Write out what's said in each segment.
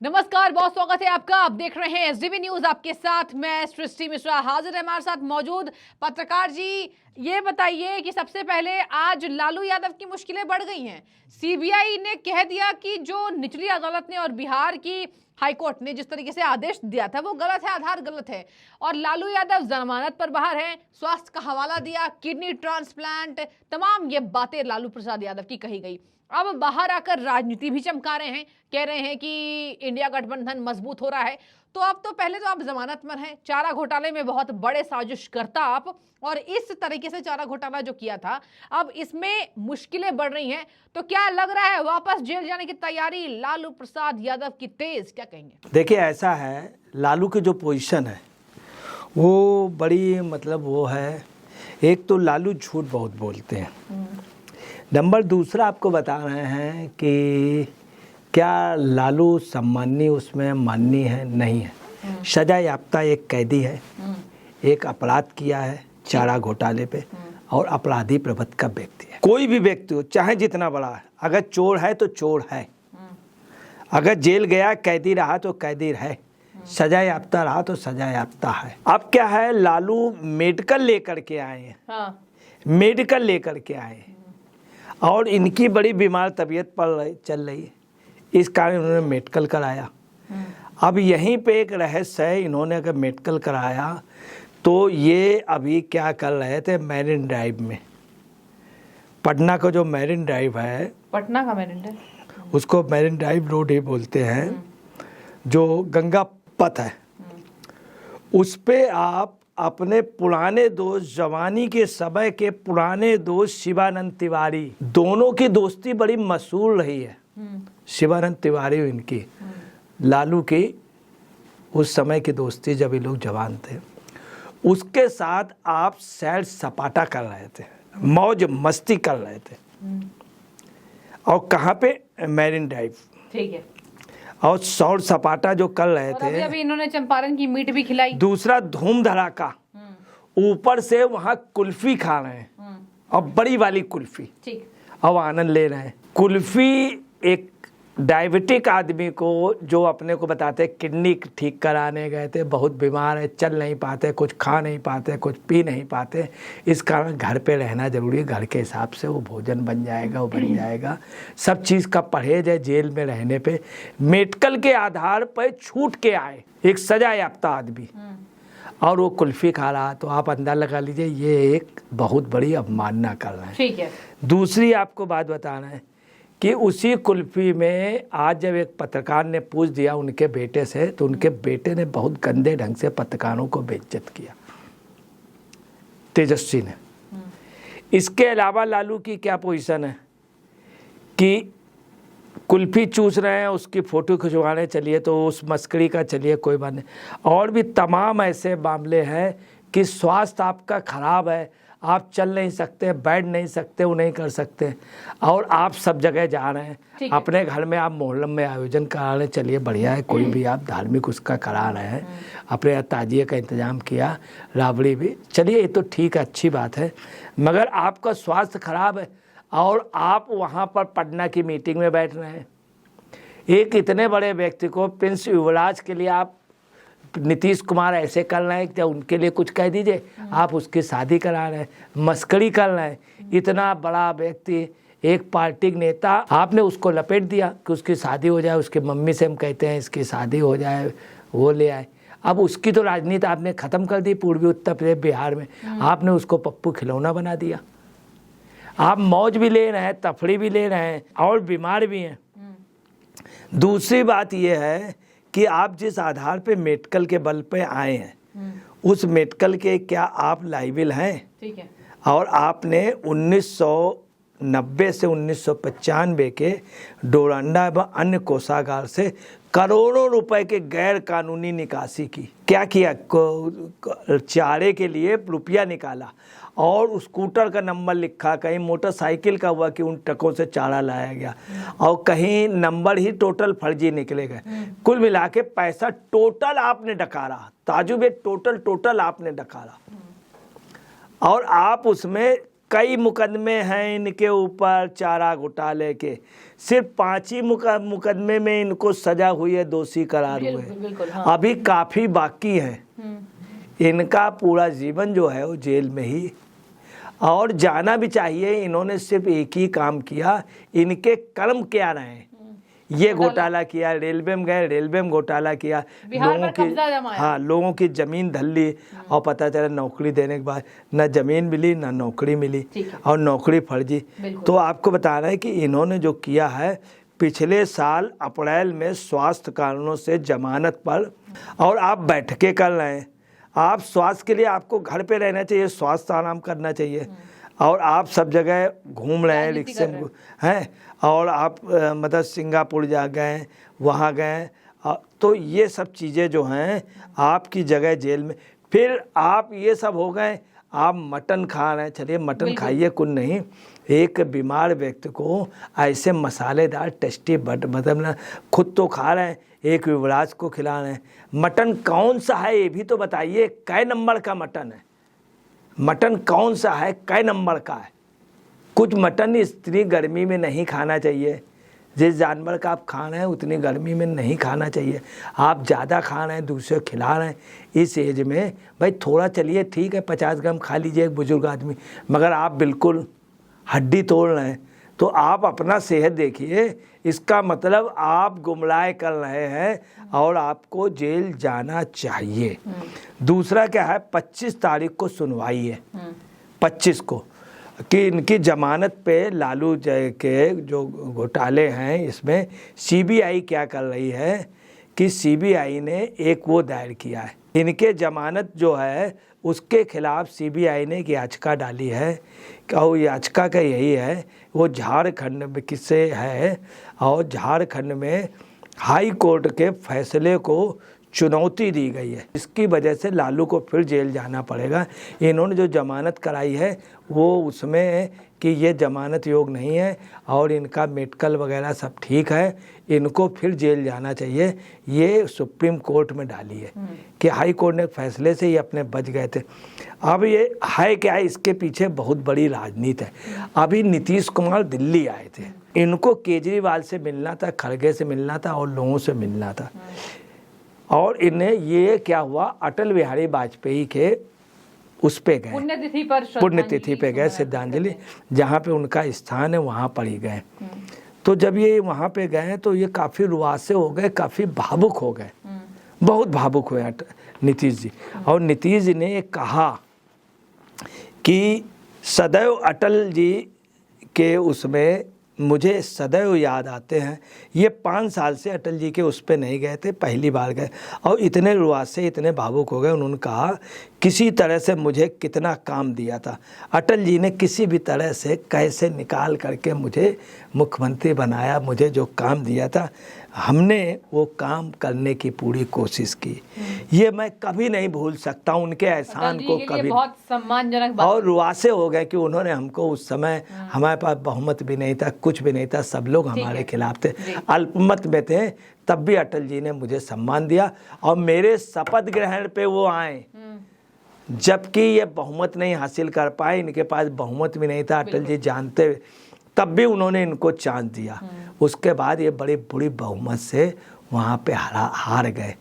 नमस्कार, बहुत स्वागत है आपका। आप देख रहे हैं एसडीबी न्यूज। आपके साथ मैं सृष्टि मिश्रा हाजिर है। हमारे साथ मौजूद पत्रकार जी, ये बताइए कि सबसे पहले आज लालू यादव की मुश्किलें बढ़ गई हैं। सीबीआई ने कह दिया कि जो निचली अदालत ने और बिहार की हाईकोर्ट ने जिस तरीके से आदेश दिया था वो गलत है, आधार गलत है, और लालू यादव जमानत पर बाहर हैं। स्वास्थ्य का हवाला दिया, किडनी ट्रांसप्लांट, तमाम ये बातें लालू प्रसाद यादव की कही गई। अब बाहर आकर राजनीति भी चमका रहे हैं, कह रहे हैं कि इंडिया गठबंधन मजबूत हो रहा है। तो अब तो पहले तो आप जमानत पर हैं, चारा घोटाले में बहुत बड़े साजिश करता आप, और इस तरीके से चारा घोटाला जो किया था, अब इसमें मुश्किलें बढ़ रही हैं। तो क्या लग रहा है वापस जेल जाने की तैयारी लालू प्रसाद यादव की तेज? क्या कहेंगे? देखिए, ऐसा है, लालू की जो पोजीशन है वो बड़ी वो है। एक तो लालू झूठ बहुत बोलते हैं, नंबर दूसरा आपको बता रहे हैं कि क्या लालू सम्माननीय उसमें माननीय है, नहीं है। सजा याफ्ता एक कैदी है, एक अपराध किया है चारा घोटाले पे, और अपराधी प्रवृत्ति का व्यक्ति है। कोई भी व्यक्ति हो, चाहे जितना बड़ा है, अगर चोर है तो चोर है, अगर जेल गया कैदी रहा तो कैदी है, सजा याफ्ता रहा तो सजा याफ्ता है। अब क्या है, लालू मेडिकल लेकर के आए हैं। हाँ। मेडिकल लेकर के आए हैं और इनकी बड़ी बीमार तबीयत चल रही है, इस कारण उन्होंने मेडिकल कराया। अब यहीं पे एक रहस्य है, इन्होंने अगर मेडिकल कराया तो ये अभी क्या कर रहे थे, मैरिन ड्राइव में, पटना का जो मैरिन ड्राइव है, पटना का मैरिन ड्राइव, उसको मैरिन ड्राइव रोड ही बोलते हैं, जो गंगा पथ है, उस पे आप अपने पुराने दोस्त, जवानी के समय के पुराने दोस्त शिवानंद तिवारी, दोनों की दोस्ती बड़ी मशहूर रही है। शिवानंद तिवारी इनकी, लालू की उस समय की दोस्ती, जब ये लोग जवान थे, उसके साथ आप सैर सपाटा कर रहे थे, मौज मस्ती कर रहे थे। और कहाँ पे, मैरिन ड्राइव, ठीक है। और सौर सपाटा जो कर रहे थे, अभी इन्होंने चंपारण की मीट भी खिलाई। दूसरा धूम धड़ाका, ऊपर से वहाँ कुल्फी खा रहे हैं, और बड़ी वाली कुल्फी, ठीक, और आनंद ले रहे हैं। कुल्फी एक डायबिटिक आदमी को, जो अपने को बताते किडनी ठीक कराने गए थे, बहुत बीमार है, चल नहीं पाते, कुछ खा नहीं पाते, कुछ पी नहीं पाते, इस कारण घर पे रहना जरूरी है। घर के हिसाब से वो भोजन बन जाएगा, वो बन जाएगा, सब चीज़ का परहेज है। जेल में रहने पे मेडिकल के आधार पर छूट के आए एक सजा याफ्ता आदमी, और वो कुल्फी खा रहा, तो आप अंदाजा लगा लीजिए ये एक बहुत बड़ी अवमानना कर रहे हैं। ठीक है। दूसरी आपको बात बताना है कि उसी कुल्फी में आज जब एक पत्रकार ने पूछ दिया उनके बेटे से, तो उनके बेटे ने बहुत गंदे ढंग से पत्रकारों को बेइज्जत किया, तेजस्वी ने। इसके अलावा लालू की क्या पोजीशन है कि कुल्फी चूस रहे हैं, उसकी फ़ोटो खिंचवाने चलिए तो उस मस्करी का चलिए, कोई बात नहीं। और भी तमाम ऐसे मामले हैं कि स्वास्थ्य आपका ख़राब है, आप चल नहीं सकते, बैठ नहीं सकते, वो नहीं कर सकते, और आप सब जगह जा रहे हैं। अपने घर में आप मोहल्लम में आयोजन करा रहे हैं, चलिए बढ़िया है, कोई भी आप धार्मिक उसका करा रहे हैं, अपने ताजिए का इंतज़ाम किया, राबड़ी भी, चलिए ये तो ठीक है, अच्छी बात है। मगर आपका स्वास्थ्य खराब है और आप वहाँ पर पटना की मीटिंग में बैठ रहे हैं। एक इतने बड़े व्यक्ति को, प्रिंस युवराज के लिए आप नीतीश कुमार ऐसे कर रहे हैं कि उनके लिए कुछ कह दीजिए, आप उसकी शादी करा रहे हैं, मस्करी कर रहे हैं। इतना बड़ा व्यक्ति, एक पार्टी नेता, आपने उसको लपेट दिया कि उसकी शादी हो जाए, उसकी मम्मी से हम कहते हैं इसकी शादी हो जाए, वो ले आए। अब उसकी तो राजनीति आपने ख़त्म कर दी पूर्वी उत्तर प्रदेश, बिहार में। आपने उसको पप्पू खिलौना बना दिया। आप मौज भी ले रहे हैं, तफरी भी ले रहे हैं, और बीमार भी हैं। दूसरी बात यह है कि आप जिस आधार पे मेडिकल के बल पे आए हैं, उस मेडिकल के क्या आप लायबिल हैं? ठीक है। और आपने 1990 से 1995 के डोरंडा व अन्य कोषागार से करोड़ों रुपए के गैर कानूनी निकासी की। क्या किया? चारे के लिए रुपया निकाला, और स्कूटर का नंबर लिखा, कहीं मोटरसाइकिल का हुआ कि उन ट्रकों से चारा लाया गया, और कहीं नंबर ही टोटल फर्जी निकले गए। कुल मिला के पैसा टोटल आपने डकारा, ताजुबे टोटल आपने डकारा, और आप उसमें कई मुकदमे हैं इनके ऊपर चारा घोटाले के, सिर्फ 5 ही मुकदमे में इनको सजा हुई है, दोषी करार हुए। बिल्कुल, हाँ। अभी काफ़ी बाकी है। इनका पूरा जीवन जो है वो जेल में ही, और जाना भी चाहिए। इन्होंने सिर्फ एक ही काम किया, इनके कर्म क्या रहे, ये घोटाला किया, रेलवे में गए, रेलवे में घोटाला किया, लोगों की, हाँ, लोगों की ज़मीन धल ली, और पता चला नौकरी देने के बाद न ज़मीन मिली न नौकरी मिली, और नौकरी फर्जी। तो आपको बता रहे हैं कि इन्होंने जो किया है, पिछले साल अप्रैल में स्वास्थ्य कारणों से जमानत पर, और आप बैठकें कर रहे हैं। आप स्वास्थ्य के लिए आपको घर पे रहना चाहिए, स्वास्थ्य आराम करना चाहिए, और आप सब जगह घूम रहे हैं, रिक्शे में हैं, और आप मतलब सिंगापुर जा गए, वहाँ गए, तो ये सब चीज़ें जो हैं आपकी जगह जेल में। फिर आप ये सब हो गए, आप मटन खा रहे हैं, चलिए मटन खाइए, कुछ नहीं। एक बीमार व्यक्ति को ऐसे मसालेदार टेस्टी मतलब खुद तो खा रहे हैं, एक युवराज को खिला रहे हैं। मटन कौन सा है ये भी तो बताइए, कै नंबर का मटन है, मटन कौन सा है, कै नंबर का है। कुछ मटन इतनी गर्मी में नहीं खाना चाहिए, जिस जानवर का आप खा रहे हैं उतनी गर्मी में नहीं खाना चाहिए। आप ज़्यादा खा रहे हैं, दूसरे खिला रहे हैं। इस एज में भाई थोड़ा चलिए ठीक है, 50 ग्राम खा लीजिए एक बुजुर्ग आदमी, मगर आप बिल्कुल हड्डी तोड़ रहे हैं, तो आप अपना सेहत देखिए। इसका मतलब आप गुमराह कर रहे हैं, और आपको जेल जाना चाहिए। दूसरा क्या है, 25 तारीख को सुनवाई है, 25 को, कि इनकी जमानत पे लालू जय के जो घोटाले हैं, इसमें सीबीआई क्या कर रही है कि सीबीआई ने एक वो दायर किया है, इनके जमानत जो है उसके खिलाफ सीबीआई ने एक याचिका डाली है। और याचिका का यही है, वो झारखंड में किससे है, और झारखंड में हाई कोर्ट के फैसले को चुनौती दी गई है। इसकी वजह से लालू को फिर जेल जाना पड़ेगा। इन्होंने जो जमानत कराई है वो उसमें कि ये जमानत योग नहीं है, और इनका मेडिकल वगैरह सब ठीक है, इनको फिर जेल जाना चाहिए। ये सुप्रीम कोर्ट में डाली है कि हाई कोर्ट ने फैसले से ये अपने बच गए थे। अब ये है क्या है, इसके पीछे बहुत बड़ी राजनीति है। अभी नीतीश कुमार दिल्ली आए थे, इनको केजरीवाल से मिलना था, खड़गे से मिलना था, और लोगों से मिलना था। और इन्हें ये क्या हुआ, अटल बिहारी वाजपेयी के उस पे गए, पुण्यतिथि पे गए, श्रद्धांजलि जहाँ पे उनका स्थान है वहाँ पर ही गए। तो जब ये वहाँ पे गए तो ये काफ़ी रुआसे हो गए, काफ़ी भावुक हो गए, बहुत भावुक हुए नीतीश जी। और नीतीश जी ने कहा कि सदैव अटल जी के उसमें मुझे सदैव याद आते हैं। ये 5 साल से अटल जी के उस पे नहीं गए थे, पहली बार गए, और इतने रुआसे, इतने भावुक हो गए। उन्होंने कहा किसी तरह से मुझे कितना काम दिया था अटल जी ने, किसी भी तरह से कैसे निकाल करके मुझे मुख्यमंत्री बनाया, मुझे जो काम दिया था हमने वो काम करने की पूरी कोशिश की। ये मैं कभी नहीं भूल सकता उनके एहसान को, कभी। बहुत सम्मानजनक बात। और रुआसे हो गए कि उन्होंने हमको उस समय, हमारे पास बहुमत भी नहीं था, कुछ भी नहीं था, सब लोग हमारे खिलाफ थे, अल्पमत में थे, तब भी अटल जी ने मुझे सम्मान दिया। और मेरे शपथ ग्रहण पे वो आए, जबकि ये बहुमत नहीं हासिल कर पाए, इनके पास बहुमत भी नहीं था, अटल जी जानते, तब भी उन्होंने इनको चांस दिया। उसके बाद ये बड़ी बुरी बहुमत से वहाँ पे हार गए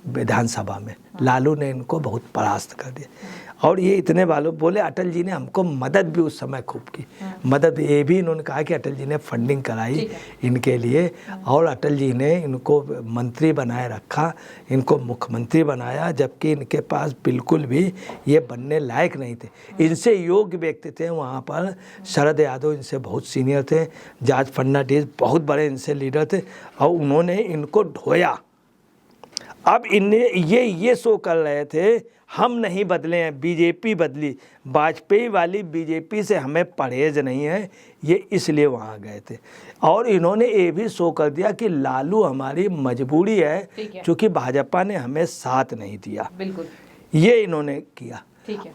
विधानसभा में। लालू ने इनको बहुत परास्त कर दिया। और ये इतने वालों बोले अटल जी ने हमको मदद भी उस समय खूब की, मदद ये भी इन्होंने कहा कि अटल जी ने फंडिंग कराई इनके लिए, और अटल जी ने इनको मंत्री बनाए रखा, इनको मुख्यमंत्री बनाया, जबकि इनके पास बिल्कुल भी ये बनने लायक नहीं थे। इनसे योग्य व्यक्ति थे वहाँ पर, शरद यादव इनसे बहुत सीनियर थे, जॉर्ज फर्नांडिस बहुत बड़े इनसे लीडर थे, और उन्होंने इनको ढोया। अब इन्हें ये शो कर रहे थे हम नहीं बदले हैं, बीजेपी बदली, वाजपेयी वाली बीजेपी से हमें परहेज नहीं है, ये इसलिए वहाँ गए थे। और इन्होंने ये भी शो कर दिया कि लालू हमारी मजबूरी है, क्योंकि भाजपा ने हमें साथ नहीं दिया। बिल्कुल, ये इन्होंने किया।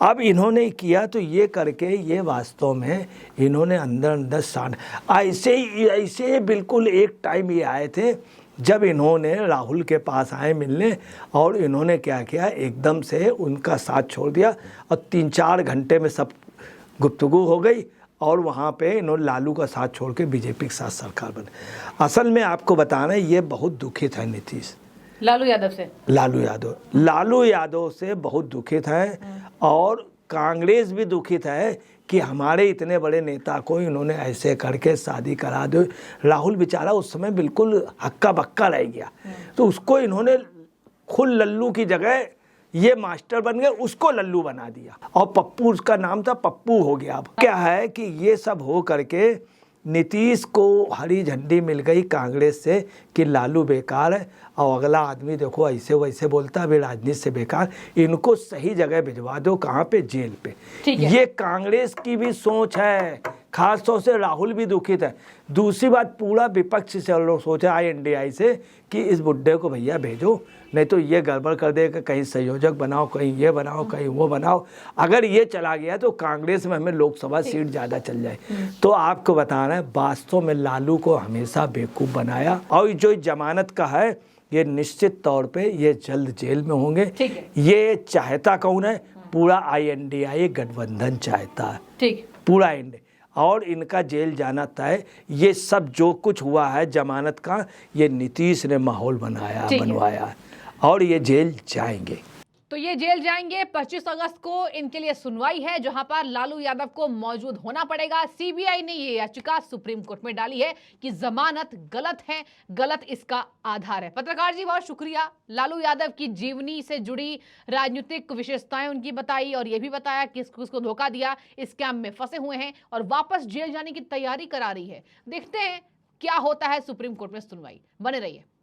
अब इन्होंने किया तो ये करके ये वास्तव में इन्होंने अंदर अंदर शान ऐसे बिल्कुल एक टाइम ये आए थे जब इन्होंने राहुल के पास आए मिलने, और इन्होंने क्या किया, एकदम से उनका साथ छोड़ दिया, और 3-4 घंटे में सब गुफ्तगू हो गई और वहाँ पे इन्होंने लालू का साथ छोड़ के बीजेपी के साथ सरकार बनी। असल में आपको बताना है, ये बहुत दुखित है नीतीश लालू यादव से, लालू यादव से बहुत दुखित है, और कांग्रेस भी दुखित है कि हमारे इतने बड़े नेता को इन्होंने ऐसे करके शादी करा दो। राहुल बेचारा उस समय बिल्कुल हक्का बक्का रह गया, तो उसको इन्होंने खुद लल्लू की जगह ये मास्टर बन गए, उसको लल्लू बना दिया, और पप्पू उसका नाम था, पप्पू हो गया। अब क्या है कि ये सब हो करके नीतीश को हरी झंडी मिल गई कांग्रेस से कि लालू बेकार है, और अगला आदमी देखो ऐसे वैसे बोलता है, अभी राजनीति से बेकार, इनको सही जगह भिजवा दो। कहाँ पे? जेल पे। ये कांग्रेस की भी सोच है, खास तौर से राहुल भी दुखित है। दूसरी बात, पूरा विपक्ष से लोग सोचा INDI से कि इस बुड्ढे को भैया भेजो, नहीं तो ये गड़बड़ कर देगा, कहीं संयोजक बनाओ, कहीं ये बनाओ, कहीं वो बनाओ। अगर ये चला गया तो कांग्रेस में हमें लोकसभा सीट ज़्यादा चल जाए। तो आपको बताना है, वास्तव में लालू को हमेशा बेवकूफ़ बनाया, और जो जमानत का है ये निश्चित तौर पे ये जल्द जेल में होंगे। ये चाहता कौन है? पूरा INDI गठबंधन चाहता है, ठीक, पूरा इंडिया, और इनका जेल जाना तय। ये सब जो कुछ हुआ है जमानत का, ये नीतीश ने माहौल बनवाया, और ये जेल जाएंगे। तो ये जेल जाएंगे। 25 अगस्त को इनके लिए सुनवाई है, जहां पर लालू यादव को मौजूद होना पड़ेगा। CBI ने ये याचिका सुप्रीम कोर्ट में डाली है कि जमानत गलत है, गलत इसका आधार है। पत्रकार जी, बहुत शुक्रिया। लालू यादव की जीवनी से जुड़ी राजनीतिक विशेषताएं उनकी बताई, और ये भी बताया कि किसको धोखा दिया, इस स्कैम में फंसे हुए हैं और वापस जेल जाने की तैयारी करा रही है। देखते हैं क्या होता है सुप्रीम कोर्ट में सुनवाई। बने रहिए।